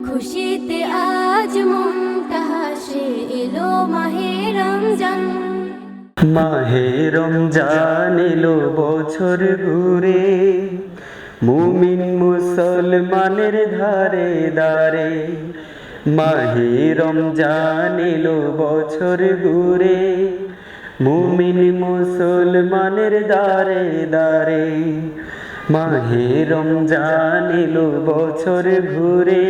খুশিতে আজ মনটা হাসে, এলো মাহে রমজান। মাহে রমজান এলো বছর ঘুরে, মুমিন মুসলমানের ধারে দারে। মাহে রমজান এলো বছর ঘুরে, মুমিন মুসলমানের দারে দারে। মাহে রমজান এলো বছর ঘুরে,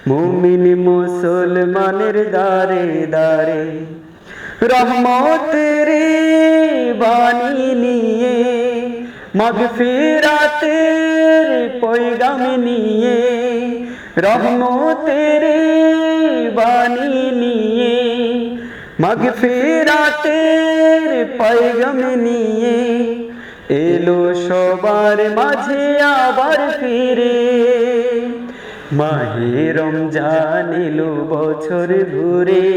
মুমিন মুসলমানের দারে দারে। রহমতের বাণী নিয়ে, মাগফিরাতের পয়গাম নিয়ে, রহমতের বাণী নিয়ে, মাগফিরাতের পয়গাম নিয়ে, এলো সবার মাঝে আবার ফিরে। মাহে রমজান এলো বছর ঘুরে,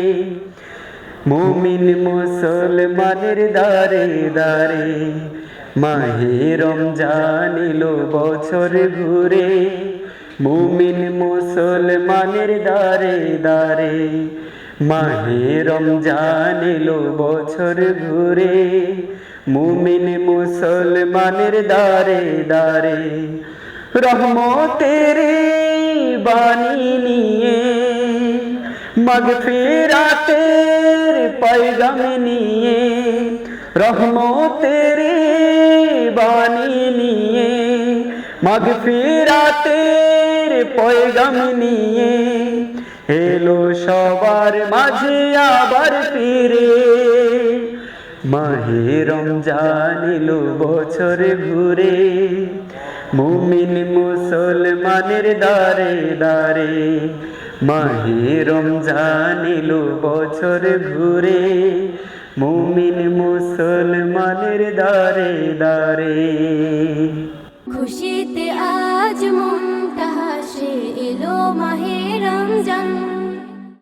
মুমিন মুসলমানের দারে দারে। মাহে রমজান এলো বছর ঘুরে, মুমিন মুসলমানের দারে দারে। মাহে রমজান এলো বছর ঘুরে, মুমিন মুসলমানের দারে দারে। রহমতের বাণী নিয়ে, মাগফিরাতের পয়গাম নিয়ে, রহমতের বাণী নিয়ে, মাগফিরাতের পয়গাম নিয়ে, এলো সবার মাঝে আবার ফিরে। মাহে রমজান এলো বছর ঘুরে, মুমিন মুসলমানের দারে দারে। মাহে রমজান এলো বছর ঘুরে, মুমিন মুসলমানের দারে দারে। খুশিতে আজ মনটা হাসে, এলো মাহে রমজান।